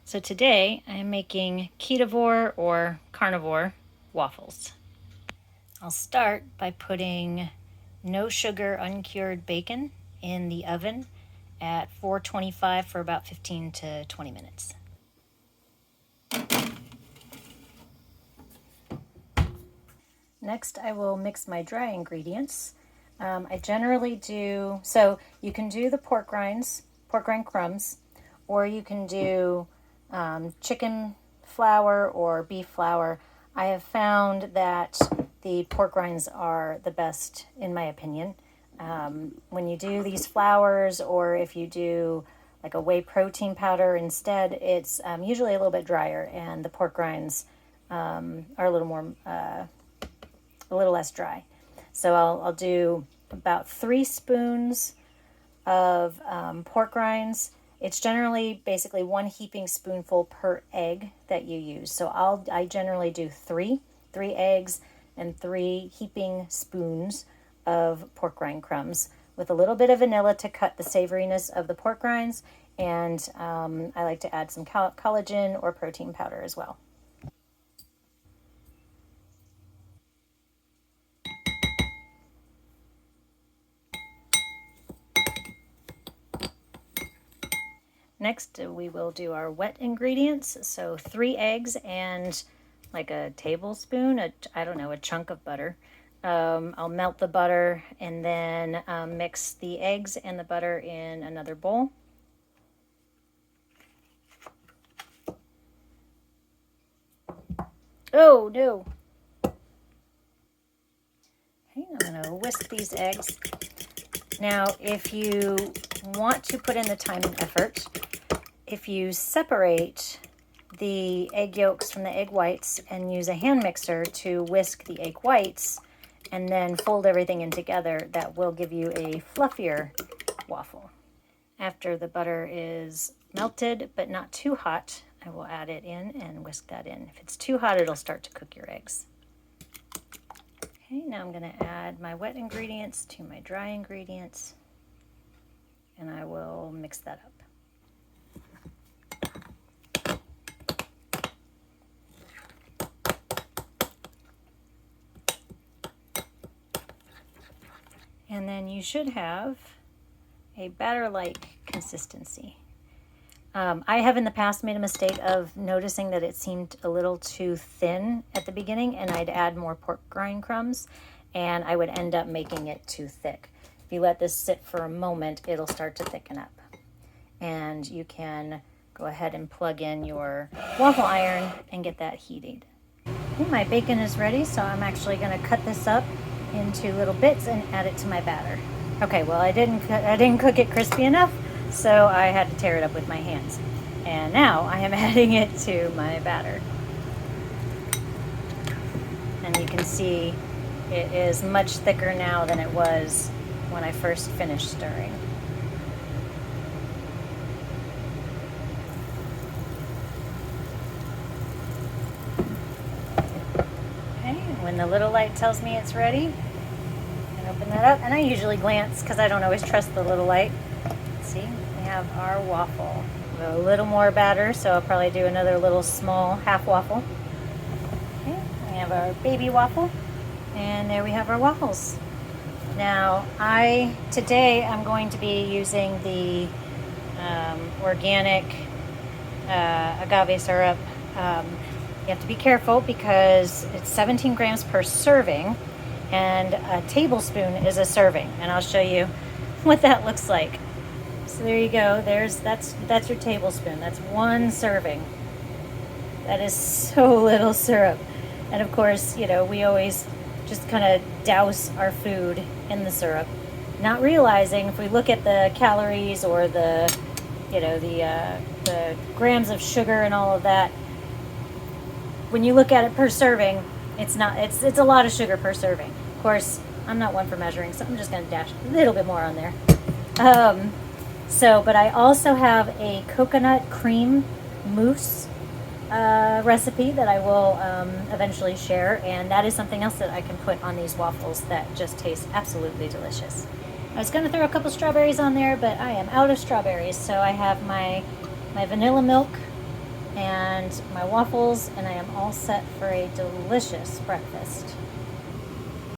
So today I'm making ketovore or carnivore waffles. I'll start by putting no sugar uncured bacon in the oven at 425 for about 15 to 20 minutes. Next I will mix my dry ingredients. I generally do, so you can do the pork rind crumbs, or you can do chicken flour or beef flour. I have found that the pork rinds are the best, in my opinion. When you do these flours, or if you do like a whey protein powder instead, it's usually a little bit drier, and the pork rinds are a little less dry. So I'll do about 3 spoons of pork rinds. It's generally basically 1 heaping spoonful per egg that you use. So I generally do three eggs and 3 heaping spoons of pork rind crumbs with a little bit of vanilla to cut the savoriness of the pork rinds. And I like to add some collagen or protein powder as well. Next, we will do our wet ingredients. So 3 eggs and like a tablespoon, a chunk of butter. I'll melt the butter and then mix the eggs and the butter in another bowl. Oh, no. Okay, I'm going to whisk these eggs. Now, if you want to put in the time and effort, if you separate the egg yolks from the egg whites and use a hand mixer to whisk the egg whites and then fold everything in together, that will give you a fluffier waffle. After the butter is melted but not too hot, I will add it in and whisk that in. If it's too hot, it'll start to cook your eggs. Okay, now I'm going to add my wet ingredients to my dry ingredients, and I will mix that up. And then you should have a batter-like consistency. I have in the past made a mistake of noticing that it seemed a little too thin at the beginning, and I'd add more pork rind crumbs, and I would end up making it too thick. If you let this sit for a moment, it'll start to thicken up. And you can go ahead and plug in your waffle iron and get that heated. Okay, my bacon is ready, so I'm actually going to cut this up into little bits and add it to my batter. Okay, well, I didn't cook it crispy enough, so I had to tear it up with my hands. And now I am adding it to my batter. And you can see it is much thicker now than it was when I first finished stirring. Okay, when the little light tells me it's ready, I can open that up. And I usually glance because I don't always trust the little light. See, we have our waffle. A little more batter, so I'll probably do another little small half waffle. Okay, we have our baby waffle, and there we have our waffles. Now, today I'm going to be using the organic agave syrup. You have to be careful because it's 17 grams per serving, and a tablespoon is a serving, and I'll show you what that looks like. So there you go. That's your tablespoon. That's 1 serving. That is so little syrup. And of course, we always just kind of douse our food in the syrup, not realizing if we look at the calories or the grams of sugar and all of that. When you look at it per serving, it's a lot of sugar per serving. Of course, I'm not one for measuring, so I'm just going to dash a little bit more on there. But I also have a coconut cream mousse recipe that I will eventually share, and that is something else that I can put on these waffles that just tastes absolutely delicious. I was going to throw a couple strawberries on there, but I am out of strawberries, so I have my vanilla milk and my waffles, and I am all set for a delicious breakfast.